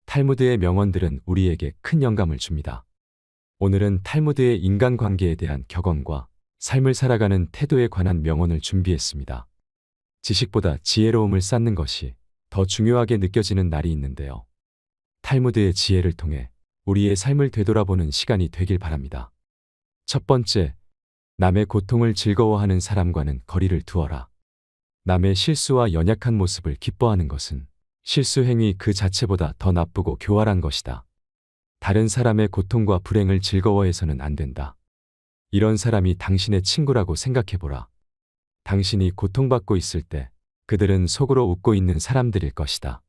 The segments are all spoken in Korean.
탈무드의 명언들은 우리에게 큰 영감을 줍니다. 오늘은 탈무드의 인간관계에 대한 격언과 삶을 살아가는 태도에 관한 명언을 준비했습니다. 지식보다 지혜로움을 쌓는 것이 더 중요하게 느껴지는 날이 있는데요. 탈무드의 지혜를 통해 우리의 삶을 되돌아보는 시간이 되길 바랍니다. 첫 번째, 남의 고통을 즐거워하는 사람과는 거리를 두어라. 남의 실수와 연약한 모습을 기뻐하는 것은 실수 행위 그 자체보다 더 나쁘고 교활한 것이다. 다른 사람의 고통과 불행을 즐거워해서는 안 된다. 이런 사람이 당신의 친구라고 생각해보라. 당신이 고통받고 있을 때 그들은 속으로 웃고 있는 사람들일 것이다.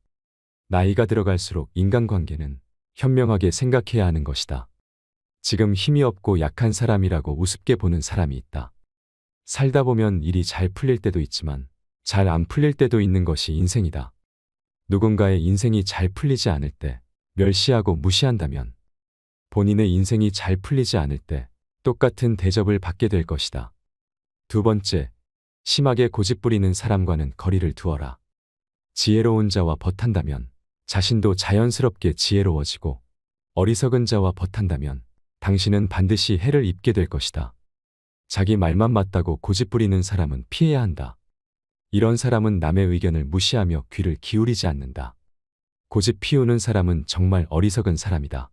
나이가 들어갈수록 인간관계는 현명하게 생각해야 하는 것이다. 지금 힘이 없고 약한 사람이라고 우습게 보는 사람이 있다. 살다 보면 일이 잘 풀릴 때도 있지만 잘 안 풀릴 때도 있는 것이 인생이다. 누군가의 인생이 잘 풀리지 않을 때 멸시하고 무시한다면 본인의 인생이 잘 풀리지 않을 때 똑같은 대접을 받게 될 것이다. 두 번째, 심하게 고집부리는 사람과는 거리를 두어라. 지혜로운 자와 벗한다면 자신도 자연스럽게 지혜로워지고 어리석은 자와 벗한다면 당신은 반드시 해를 입게 될 것이다. 자기 말만 맞다고 고집부리는 사람은 피해야 한다. 이런 사람은 남의 의견을 무시하며 귀를 기울이지 않는다. 고집 피우는 사람은 정말 어리석은 사람이다.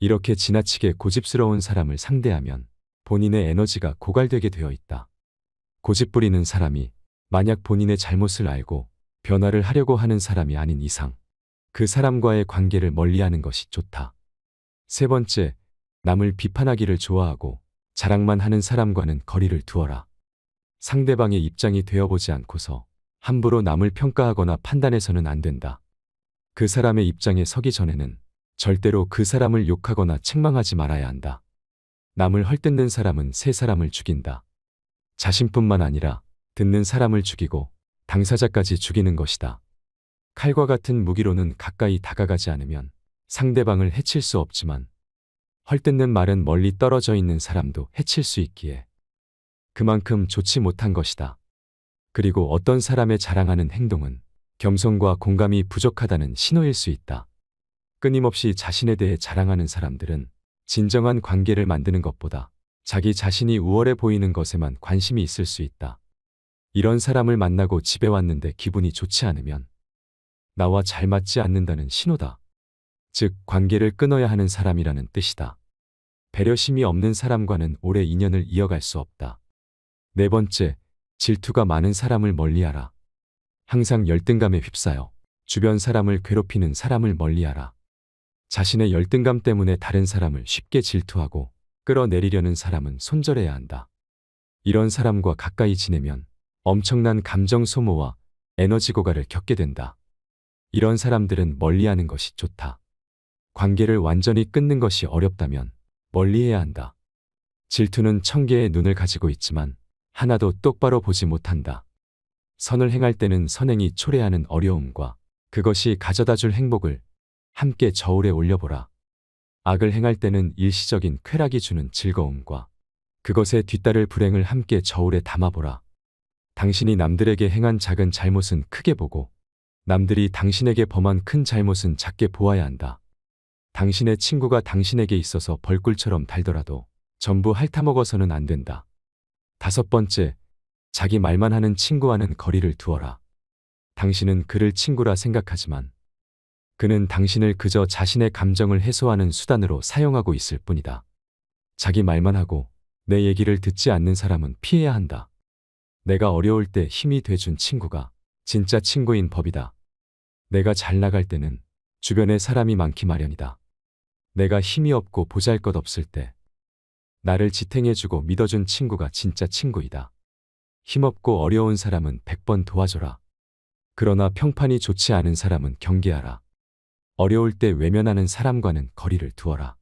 이렇게 지나치게 고집스러운 사람을 상대하면 본인의 에너지가 고갈되게 되어 있다. 고집 부리는 사람이 만약 본인의 잘못을 알고 변화를 하려고 하는 사람이 아닌 이상 그 사람과의 관계를 멀리하는 것이 좋다. 세 번째, 남을 비판하기를 좋아하고 자랑만 하는 사람과는 거리를 두어라. 상대방의 입장이 되어보지 않고서 함부로 남을 평가하거나 판단해서는 안 된다. 그 사람의 입장에 서기 전에는 절대로 그 사람을 욕하거나 책망하지 말아야 한다. 남을 헐뜯는 사람은 세 사람을 죽인다. 자신뿐만 아니라 듣는 사람을 죽이고 당사자까지 죽이는 것이다. 칼과 같은 무기로는 가까이 다가가지 않으면 상대방을 해칠 수 없지만 헐뜯는 말은 멀리 떨어져 있는 사람도 해칠 수 있기에 그만큼 좋지 못한 것이다. 그리고 어떤 사람의 자랑하는 행동은 겸손과 공감이 부족하다는 신호일 수 있다. 끊임없이 자신에 대해 자랑하는 사람들은 진정한 관계를 만드는 것보다 자기 자신이 우월해 보이는 것에만 관심이 있을 수 있다. 이런 사람을 만나고 집에 왔는데 기분이 좋지 않으면 나와 잘 맞지 않는다는 신호다. 즉, 관계를 끊어야 하는 사람이라는 뜻이다. 배려심이 없는 사람과는 오래 인연을 이어갈 수 없다. 네 번째, 질투가 많은 사람을 멀리하라. 항상 열등감에 휩싸여 주변 사람을 괴롭히는 사람을 멀리하라. 자신의 열등감 때문에 다른 사람을 쉽게 질투하고 끌어내리려는 사람은 손절해야 한다. 이런 사람과 가까이 지내면 엄청난 감정 소모와 에너지 고갈을 겪게 된다. 이런 사람들은 멀리하는 것이 좋다. 관계를 완전히 끊는 것이 어렵다면 멀리해야 한다. 질투는 1000개의 눈을 가지고 있지만 하나도 똑바로 보지 못한다. 선을 행할 때는 선행이 초래하는 어려움과 그것이 가져다줄 행복을 함께 저울에 올려보라. 악을 행할 때는 일시적인 쾌락이 주는 즐거움과 그것에 뒤따를 불행을 함께 저울에 담아보라. 당신이 남들에게 행한 작은 잘못은 크게 보고 남들이 당신에게 범한 큰 잘못은 작게 보아야 한다. 당신의 친구가 당신에게 있어서 벌꿀처럼 달더라도 전부 핥아먹어서는 안 된다. 다섯 번째, 자기 말만 하는 친구와는 거리를 두어라. 당신은 그를 친구라 생각하지만 그는 당신을 그저 자신의 감정을 해소하는 수단으로 사용하고 있을 뿐이다. 자기 말만 하고 내 얘기를 듣지 않는 사람은 피해야 한다. 내가 어려울 때 힘이 돼준 친구가 진짜 친구인 법이다. 내가 잘 나갈 때는 주변에 사람이 많기 마련이다. 내가 힘이 없고 보잘것없을 때 나를 지탱해주고 믿어준 친구가 진짜 친구이다. 힘없고 어려운 사람은 100번 도와줘라. 그러나 평판이 좋지 않은 사람은 경계하라. 어려울 때 외면하는 사람과는 거리를 두어라.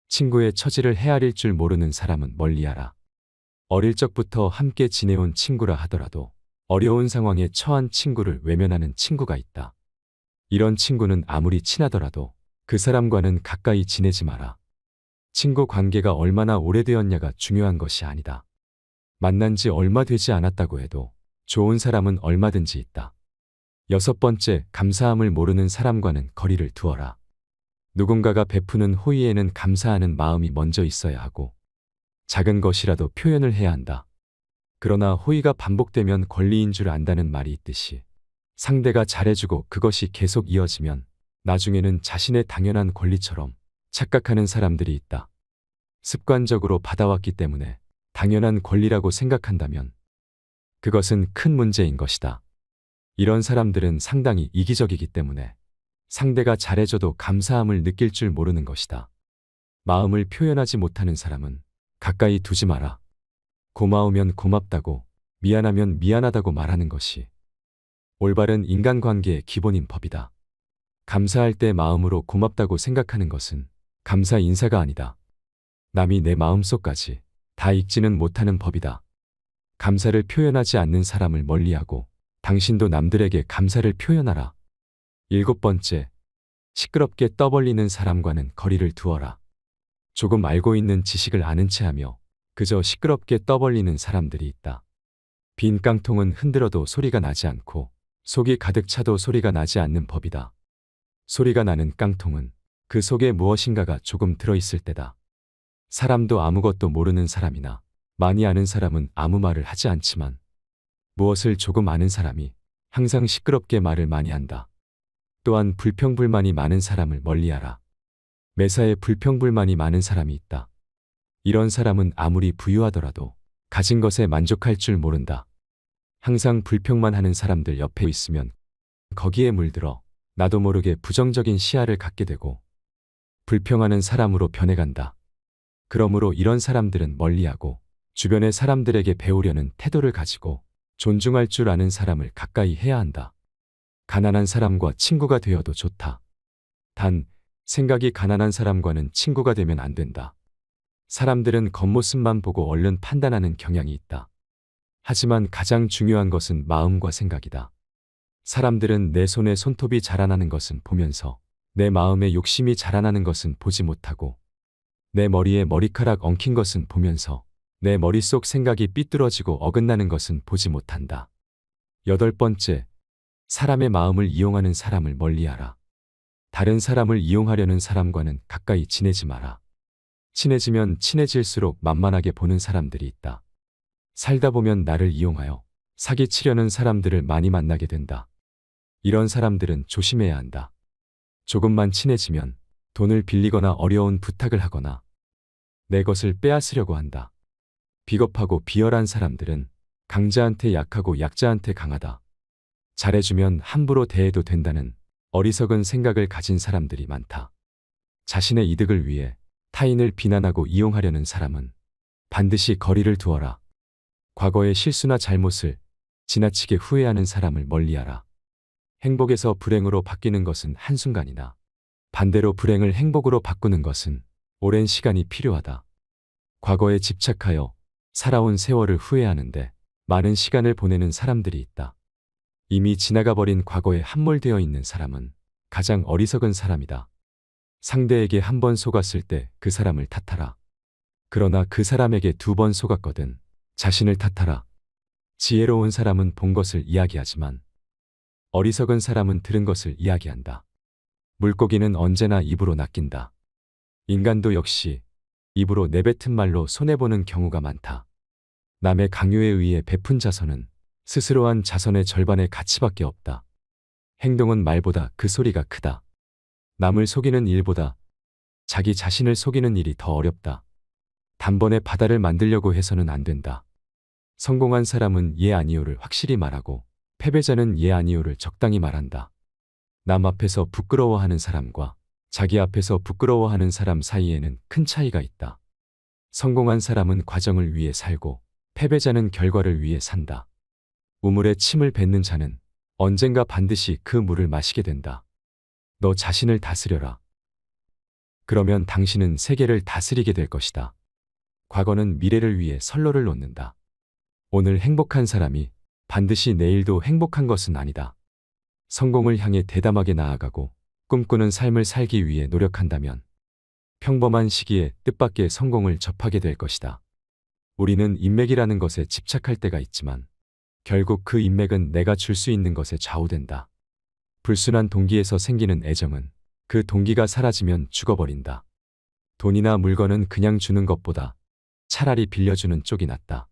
친구의 처지를 헤아릴 줄 모르는 사람은 멀리하라. 어릴 적부터 함께 지내온 친구라 하더라도 어려운 상황에 처한 친구를 외면하는 친구가 있다. 이런 친구는 아무리 친하더라도 그 사람과는 가까이 지내지 마라. 친구 관계가 얼마나 오래되었냐가 중요한 것이 아니다. 만난 지 얼마 되지 않았다고 해도 좋은 사람은 얼마든지 있다. 여섯 번째, 감사함을 모르는 사람과는 거리를 두어라. 누군가가 베푸는 호의에는 감사하는 마음이 먼저 있어야 하고 작은 것이라도 표현을 해야 한다. 그러나 호의가 반복되면 권리인 줄 안다는 말이 있듯이 상대가 잘해주고 그것이 계속 이어지면 나중에는 자신의 당연한 권리처럼 착각하는 사람들이 있다. 습관적으로 받아왔기 때문에 당연한 권리라고 생각한다면 그것은 큰 문제인 것이다. 이런 사람들은 상당히 이기적이기 때문에 상대가 잘해줘도 감사함을 느낄 줄 모르는 것이다. 마음을 표현하지 못하는 사람은 가까이 두지 마라. 고마우면 고맙다고, 미안하면 미안하다고 말하는 것이 올바른 인간관계의 기본인 법이다. 감사할 때 마음으로 고맙다고 생각하는 것은 감사 인사가 아니다. 남이 내 마음속까지 다 읽지는 못하는 법이다. 감사를 표현하지 않는 사람을 멀리하고 당신도 남들에게 감사를 표현하라. 7번째, 시끄럽게 떠벌리는 사람과는 거리를 두어라. 조금 알고 있는 지식을 아는 체하며 그저 시끄럽게 떠벌리는 사람들이 있다. 빈 깡통은 흔들어도 소리가 나지 않고 속이 가득 차도 소리가 나지 않는 법이다. 소리가 나는 깡통은 그 속에 무엇인가가 조금 들어있을 때다. 사람도 아무것도 모르는 사람이나 많이 아는 사람은 아무 말을 하지 않지만 무엇을 조금 아는 사람이 항상 시끄럽게 말을 많이 한다. 또한 불평불만이 많은 사람을 멀리하라. 매사에 불평불만이 많은 사람이 있다. 이런 사람은 아무리 부유하더라도 가진 것에 만족할 줄 모른다. 항상 불평만 하는 사람들 옆에 있으면 거기에 물들어 나도 모르게 부정적인 시야를 갖게 되고 불평하는 사람으로 변해간다. 그러므로 이런 사람들은 멀리하고 주변의 사람들에게 배우려는 태도를 가지고 존중할 줄 아는 사람을 가까이 해야 한다. 가난한 사람과 친구가 되어도 좋다. 단, 생각이 가난한 사람과는 친구가 되면 안 된다. 사람들은 겉모습만 보고 얼른 판단하는 경향이 있다. 하지만 가장 중요한 것은 마음과 생각이다. 사람들은 내 손에 손톱이 자라나는 것은 보면서 내 마음에 욕심이 자라나는 것은 보지 못하고 내 머리에 머리카락 엉킨 것은 보면서 내 머릿속 생각이 삐뚤어지고 어긋나는 것은 보지 못한다. 8번째, 사람의 마음을 이용하는 사람을 멀리하라. 다른 사람을 이용하려는 사람과는 가까이 지내지 마라. 친해지면 친해질수록 만만하게 보는 사람들이 있다. 살다 보면 나를 이용하여 사기치려는 사람들을 많이 만나게 된다. 이런 사람들은 조심해야 한다. 조금만 친해지면 돈을 빌리거나 어려운 부탁을 하거나 내 것을 빼앗으려고 한다. 비겁하고 비열한 사람들은 강자한테 약하고 약자한테 강하다. 잘해주면 함부로 대해도 된다는 어리석은 생각을 가진 사람들이 많다. 자신의 이득을 위해 타인을 비난하고 이용하려는 사람은 반드시 거리를 두어라. 과거의 실수나 잘못을 지나치게 후회하는 사람을 멀리하라. 행복에서 불행으로 바뀌는 것은 한순간이나 반대로 불행을 행복으로 바꾸는 것은 오랜 시간이 필요하다. 과거에 집착하여 살아온 세월을 후회하는데 많은 시간을 보내는 사람들이 있다. 이미 지나가 버린 과거에 함몰되어 있는 사람은 가장 어리석은 사람이다. 상대에게 한 번 속았을 때 그 사람을 탓하라. 그러나 그 사람에게 2번 속았거든 자신을 탓하라. 지혜로운 사람은 본 것을 이야기하지만 어리석은 사람은 들은 것을 이야기한다. 물고기는 언제나 입으로 낚인다. 인간도 역시 입으로 내뱉은 말로 손해보는 경우가 많다. 남의 강요에 의해 베푼 자선은 스스로 한 자선의 절반의 가치밖에 없다. 행동은 말보다 그 소리가 크다. 남을 속이는 일보다 자기 자신을 속이는 일이 더 어렵다. 단번에 바다를 만들려고 해서는 안 된다. 성공한 사람은 예 아니요를 확실히 말하고 패배자는 예 아니요를 적당히 말한다. 남 앞에서 부끄러워하는 사람과 자기 앞에서 부끄러워하는 사람 사이에는 큰 차이가 있다. 성공한 사람은 과정을 위해 살고 패배자는 결과를 위해 산다. 우물에 침을 뱉는 자는 언젠가 반드시 그 물을 마시게 된다. 너 자신을 다스려라. 그러면 당신은 세계를 다스리게 될 것이다. 과거는 미래를 위해 선로를 놓는다. 오늘 행복한 사람이 반드시 내일도 행복한 것은 아니다. 성공을 향해 대담하게 나아가고 꿈꾸는 삶을 살기 위해 노력한다면 평범한 시기에 뜻밖의 성공을 접하게 될 것이다. 우리는 인맥이라는 것에 집착할 때가 있지만 결국 그 인맥은 내가 줄 수 있는 것에 좌우된다. 불순한 동기에서 생기는 애정은 그 동기가 사라지면 죽어버린다. 돈이나 물건은 그냥 주는 것보다 차라리 빌려주는 쪽이 낫다.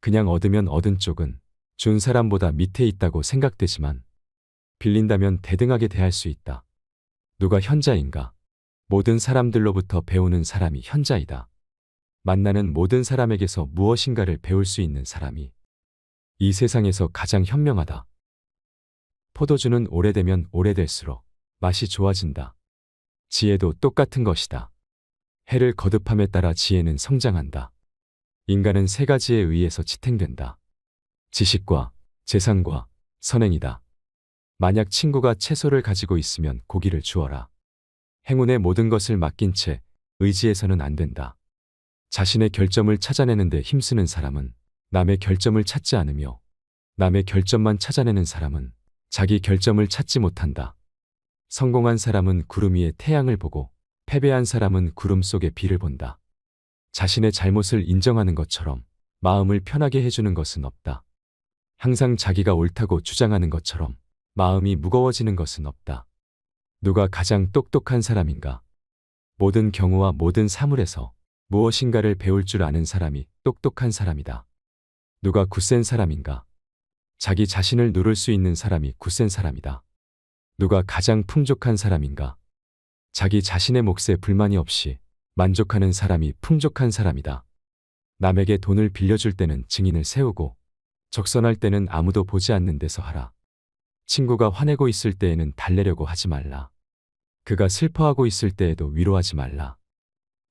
그냥 얻으면 얻은 쪽은 준 사람보다 밑에 있다고 생각되지만 빌린다면 대등하게 대할 수 있다. 누가 현자인가? 모든 사람들로부터 배우는 사람이 현자이다. 만나는 모든 사람에게서 무엇인가를 배울 수 있는 사람이 이 세상에서 가장 현명하다. 포도주는 오래되면 오래될수록 맛이 좋아진다. 지혜도 똑같은 것이다. 해를 거듭함에 따라 지혜는 성장한다. 인간은 세 가지에 의해서 지탱된다. 지식과 재산과 선행이다. 만약 친구가 채소를 가지고 있으면 고기를 주어라. 행운의 모든 것을 맡긴 채 의지해서는 안 된다. 자신의 결점을 찾아내는데 힘쓰는 사람은 남의 결점을 찾지 않으며 남의 결점만 찾아내는 사람은 자기 결점을 찾지 못한다. 성공한 사람은 구름 위에 태양을 보고 패배한 사람은 구름 속의 비를 본다. 자신의 잘못을 인정하는 것처럼 마음을 편하게 해주는 것은 없다. 항상 자기가 옳다고 주장하는 것처럼 마음이 무거워지는 것은 없다. 누가 가장 똑똑한 사람인가? 모든 경우와 모든 사물에서 무엇인가를 배울 줄 아는 사람이 똑똑한 사람이다. 누가 굳센 사람인가? 자기 자신을 누를 수 있는 사람이 굳센 사람이다. 누가 가장 풍족한 사람인가? 자기 자신의 몫에 불만이 없이 만족하는 사람이 풍족한 사람이다. 남에게 돈을 빌려줄 때는 증인을 세우고 적선할 때는 아무도 보지 않는 데서 하라. 친구가 화내고 있을 때에는 달래려고 하지 말라. 그가 슬퍼하고 있을 때에도 위로하지 말라.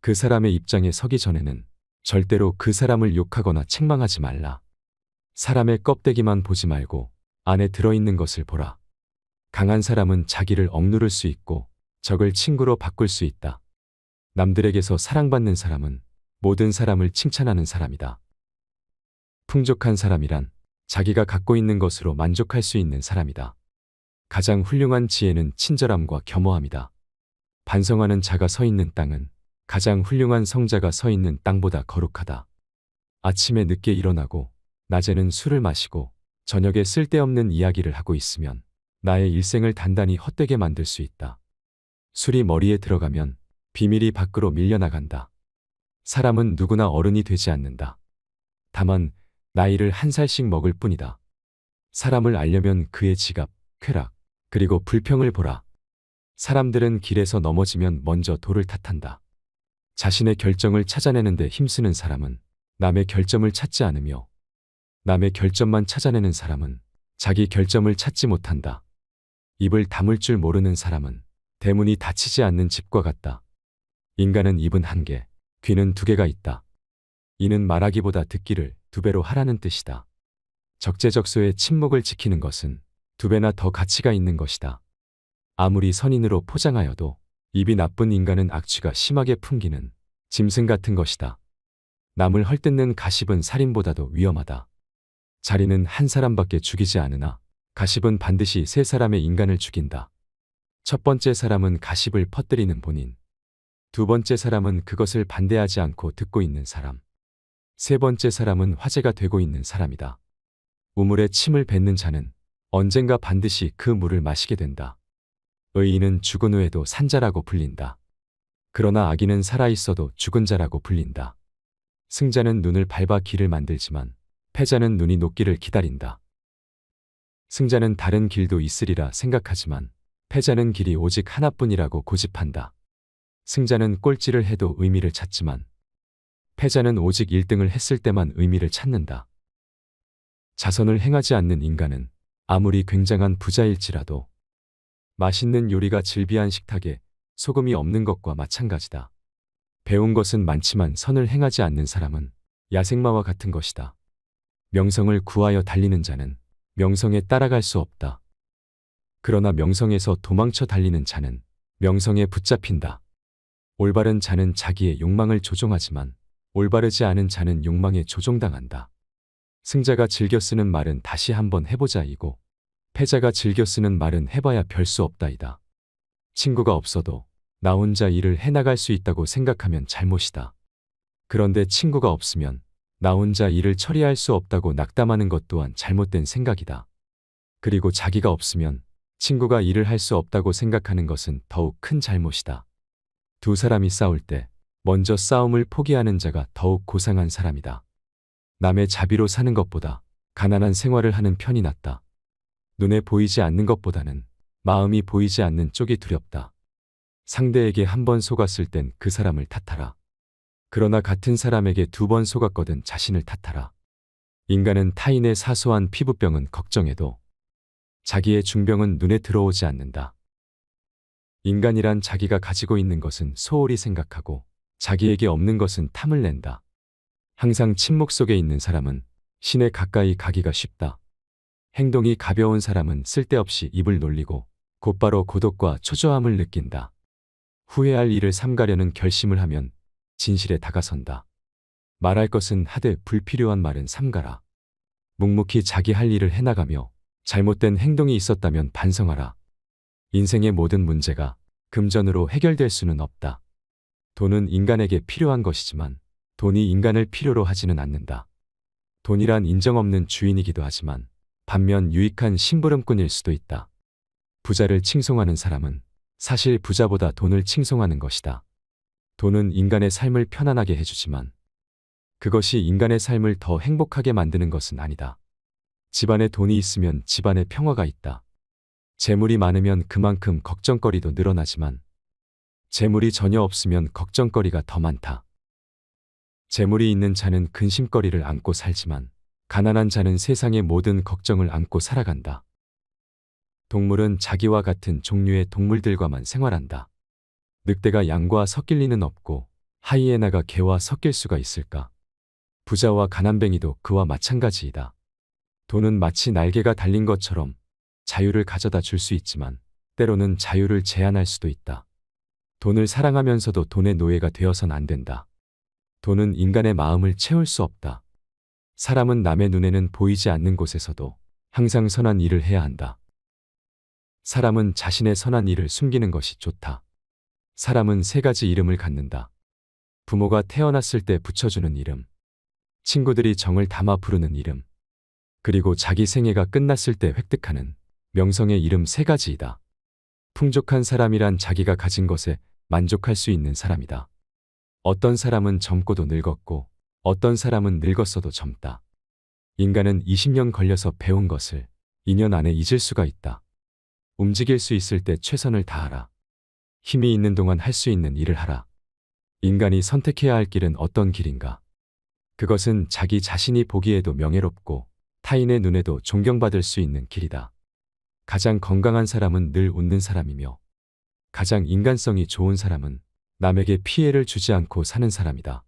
그 사람의 입장에 서기 전에는 절대로 그 사람을 욕하거나 책망하지 말라. 사람의 껍데기만 보지 말고 안에 들어있는 것을 보라. 강한 사람은 자기를 억누를 수 있고 적을 친구로 바꿀 수 있다. 남들에게서 사랑받는 사람은 모든 사람을 칭찬하는 사람이다. 풍족한 사람이란 자기가 갖고 있는 것으로 만족할 수 있는 사람이다. 가장 훌륭한 지혜는 친절함과 겸허함이다. 반성하는 자가 서 있는 땅은 가장 훌륭한 성자가 서 있는 땅보다 거룩하다. 아침에 늦게 일어나고 낮에는 술을 마시고 저녁에 쓸데없는 이야기를 하고 있으면 나의 일생을 단단히 헛되게 만들 수 있다. 술이 머리에 들어가면 비밀이 밖으로 밀려나간다. 사람은 누구나 어른이 되지 않는다. 다만 나이를 한 살씩 먹을 뿐이다. 사람을 알려면 그의 지갑, 쾌락, 그리고 불평을 보라. 사람들은 길에서 넘어지면 먼저 돌을 탓한다. 자신의 결정을 찾아내는데 힘쓰는 사람은 남의 결점을 찾지 않으며 남의 결점만 찾아내는 사람은 자기 결점을 찾지 못한다. 입을 다물 줄 모르는 사람은 대문이 닫히지 않는 집과 같다. 인간은 입은 한 개, 귀는 두 개가 있다. 이는 말하기보다 듣기를 두 배로 하라는 뜻이다. 적재적소에 침묵을 지키는 것은 두 배나 더 가치가 있는 것이다. 아무리 선인으로 포장하여도 입이 나쁜 인간은 악취가 심하게 풍기는 짐승 같은 것이다. 남을 헐뜯는 가십은 살인보다도 위험하다. 자리는 한 사람밖에 죽이지 않으나 가십은 반드시 세 사람의 인간을 죽인다. 첫 번째 사람은 가십을 퍼뜨리는 본인. 두 번째 사람은 그것을 반대하지 않고 듣고 있는 사람. 세 번째 사람은 화제가 되고 있는 사람이다. 우물에 침을 뱉는 자는 언젠가 반드시 그 물을 마시게 된다. 의인은 죽은 후에도 산자라고 불린다. 그러나 악인은 살아있어도 죽은 자라고 불린다. 승자는 눈을 밟아 길을 만들지만 패자는 눈이 녹기를 기다린다. 승자는 다른 길도 있으리라 생각하지만 패자는 길이 오직 하나뿐이라고 고집한다. 승자는 꼴찌를 해도 의미를 찾지만 패자는 오직 1등을 했을 때만 의미를 찾는다. 자선을 행하지 않는 인간은 아무리 굉장한 부자일지라도 맛있는 요리가 즐비한 식탁에 소금이 없는 것과 마찬가지다. 배운 것은 많지만 선을 행하지 않는 사람은 야생마와 같은 것이다. 명성을 구하여 달리는 자는 명성에 따라갈 수 없다. 그러나 명성에서 도망쳐 달리는 자는 명성에 붙잡힌다. 올바른 자는 자기의 욕망을 조종하지만 올바르지 않은 자는 욕망에 조종당한다. 승자가 즐겨 쓰는 말은 다시 한번 해보자이고 패자가 즐겨 쓰는 말은 해봐야 별 수 없다이다. 친구가 없어도 나 혼자 일을 해나갈 수 있다고 생각하면 잘못이다. 그런데 친구가 없으면 나 혼자 일을 처리할 수 없다고 낙담하는 것 또한 잘못된 생각이다. 그리고 자기가 없으면 친구가 일을 할 수 없다고 생각하는 것은 더욱 큰 잘못이다. 두 사람이 싸울 때 먼저 싸움을 포기하는 자가 더욱 고상한 사람이다. 남의 자비로 사는 것보다 가난한 생활을 하는 편이 낫다. 눈에 보이지 않는 것보다는 마음이 보이지 않는 쪽이 두렵다. 상대에게 한 번 속았을 땐 그 사람을 탓하라. 그러나 같은 사람에게 두 번 속았거든 자신을 탓하라. 인간은 타인의 사소한 피부병은 걱정해도 자기의 중병은 눈에 들어오지 않는다. 인간이란 자기가 가지고 있는 것은 소홀히 생각하고 자기에게 없는 것은 탐을 낸다. 항상 침묵 속에 있는 사람은 신에 가까이 가기가 쉽다. 행동이 가벼운 사람은 쓸데없이 입을 놀리고 곧바로 고독과 초조함을 느낀다. 후회할 일을 삼가려는 결심을 하면 진실에 다가선다. 말할 것은 하되 불필요한 말은 삼가라. 묵묵히 자기 할 일을 해나가며 잘못된 행동이 있었다면 반성하라. 인생의 모든 문제가 금전으로 해결될 수는 없다. 돈은 인간에게 필요한 것이지만 돈이 인간을 필요로 하지는 않는다. 돈이란 인정 없는 주인이기도 하지만 반면 유익한 심부름꾼일 수도 있다. 부자를 칭송하는 사람은 사실 부자보다 돈을 칭송하는 것이다. 돈은 인간의 삶을 편안하게 해주지만 그것이 인간의 삶을 더 행복하게 만드는 것은 아니다. 집안에 돈이 있으면 집안에 평화가 있다. 재물이 많으면 그만큼 걱정거리도 늘어나지만 재물이 전혀 없으면 걱정거리가 더 많다. 재물이 있는 자는 근심거리를 안고 살지만 가난한 자는 세상의 모든 걱정을 안고 살아간다. 동물은 자기와 같은 종류의 동물들과만 생활한다. 늑대가 양과 섞일 리는 없고 하이에나가 개와 섞일 수가 있을까? 부자와 가난뱅이도 그와 마찬가지이다. 돈은 마치 날개가 달린 것처럼 자유를 가져다 줄 수 있지만 때로는 자유를 제한할 수도 있다. 돈을 사랑하면서도 돈의 노예가 되어선 안 된다. 돈은 인간의 마음을 채울 수 없다. 사람은 남의 눈에는 보이지 않는 곳에서도 항상 선한 일을 해야 한다. 사람은 자신의 선한 일을 숨기는 것이 좋다. 사람은 세 가지 이름을 갖는다. 부모가 태어났을 때 붙여주는 이름, 친구들이 정을 담아 부르는 이름, 그리고 자기 생애가 끝났을 때 획득하는 명성의 이름 세 가지이다. 풍족한 사람이란 자기가 가진 것에 만족할 수 있는 사람이다. 어떤 사람은 젊고도 늙었고 어떤 사람은 늙었어도 젊다. 인간은 20년 걸려서 배운 것을 2년 안에 잊을 수가 있다. 움직일 수 있을 때 최선을 다하라. 힘이 있는 동안 할 수 있는 일을 하라. 인간이 선택해야 할 길은 어떤 길인가? 그것은 자기 자신이 보기에도 명예롭고 타인의 눈에도 존경받을 수 있는 길이다. 가장 건강한 사람은 늘 웃는 사람이며 가장 인간성이 좋은 사람은 남에게 피해를 주지 않고 사는 사람이다.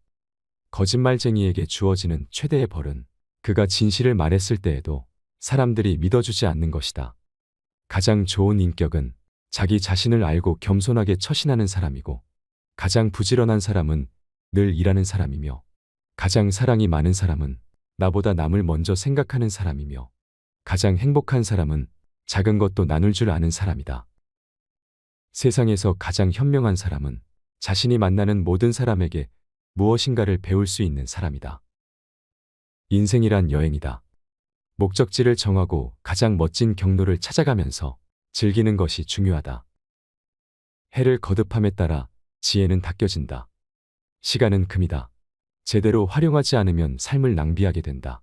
거짓말쟁이에게 주어지는 최대의 벌은 그가 진실을 말했을 때에도 사람들이 믿어주지 않는 것이다. 가장 좋은 인격은 자기 자신을 알고 겸손하게 처신하는 사람이고 가장 부지런한 사람은 늘 일하는 사람이며 가장 사랑이 많은 사람은 나보다 남을 먼저 생각하는 사람이며 가장 행복한 사람은 작은 것도 나눌 줄 아는 사람이다. 세상에서 가장 현명한 사람은 자신이 만나는 모든 사람에게 무엇인가를 배울 수 있는 사람이다. 인생이란 여행이다. 목적지를 정하고 가장 멋진 경로를 찾아가면서 즐기는 것이 중요하다. 해를 거듭함에 따라 지혜는 닦여진다. 시간은 금이다. 제대로 활용하지 않으면 삶을 낭비하게 된다.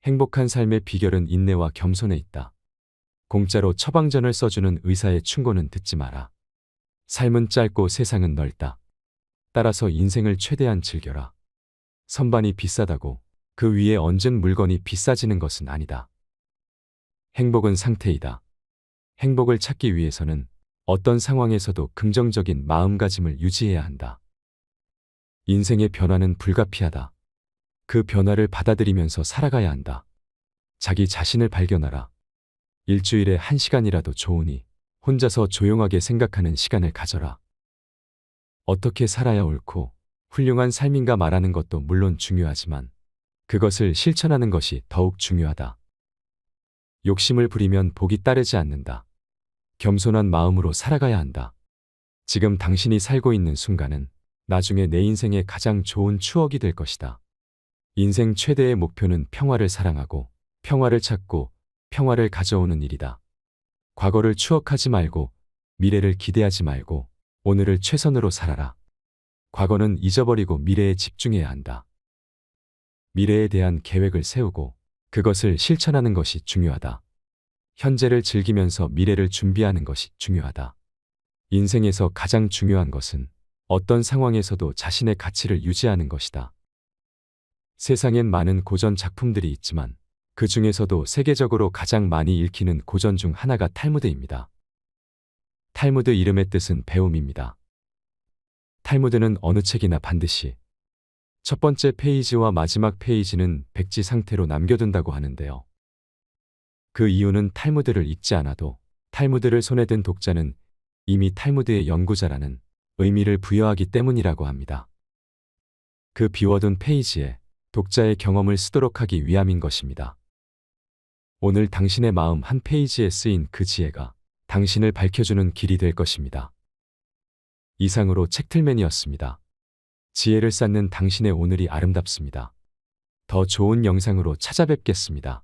행복한 삶의 비결은 인내와 겸손에 있다. 공짜로 처방전을 써주는 의사의 충고는 듣지 마라. 삶은 짧고 세상은 넓다. 따라서 인생을 최대한 즐겨라. 선반이 비싸다고 그 위에 얹은 물건이 비싸지는 것은 아니다. 행복은 상태이다. 행복을 찾기 위해서는 어떤 상황에서도 긍정적인 마음가짐을 유지해야 한다. 인생의 변화는 불가피하다. 그 변화를 받아들이면서 살아가야 한다. 자기 자신을 발견하라. 일주일에 1시간이라도 좋으니 혼자서 조용하게 생각하는 시간을 가져라. 어떻게 살아야 옳고 훌륭한 삶인가 말하는 것도 물론 중요하지만 그것을 실천하는 것이 더욱 중요하다. 욕심을 부리면 복이 따르지 않는다. 겸손한 마음으로 살아가야 한다. 지금 당신이 살고 있는 순간은 나중에 내 인생의 가장 좋은 추억이 될 것이다. 인생 최대의 목표는 평화를 사랑하고 평화를 찾고 평화를 가져오는 일이다. 과거를 추억하지 말고 미래를 기대하지 말고 오늘을 최선으로 살아라. 과거는 잊어버리고 미래에 집중해야 한다. 미래에 대한 계획을 세우고 그것을 실천하는 것이 중요하다. 현재를 즐기면서 미래를 준비하는 것이 중요하다. 인생에서 가장 중요한 것은 어떤 상황에서도 자신의 가치를 유지하는 것이다. 세상엔 많은 고전 작품들이 있지만 그 중에서도 세계적으로 가장 많이 읽히는 고전 중 하나가 탈무드입니다. 탈무드 이름의 뜻은 배움입니다. 탈무드는 어느 책이나 반드시 첫 번째 페이지와 마지막 페이지는 백지 상태로 남겨둔다고 하는데요. 그 이유는 탈무드를 읽지 않아도 탈무드를 손에 든 독자는 이미 탈무드의 연구자라는 의미를 부여하기 때문이라고 합니다. 그 비워둔 페이지에 독자의 경험을 쓰도록 하기 위함인 것입니다. 오늘 당신의 마음 한 페이지에 쓰인 그 지혜가 당신을 밝혀주는 길이 될 것입니다. 이상으로 책틀맨이었습니다. 지혜를 쌓는 당신의 오늘이 아름답습니다. 더 좋은 영상으로 찾아뵙겠습니다.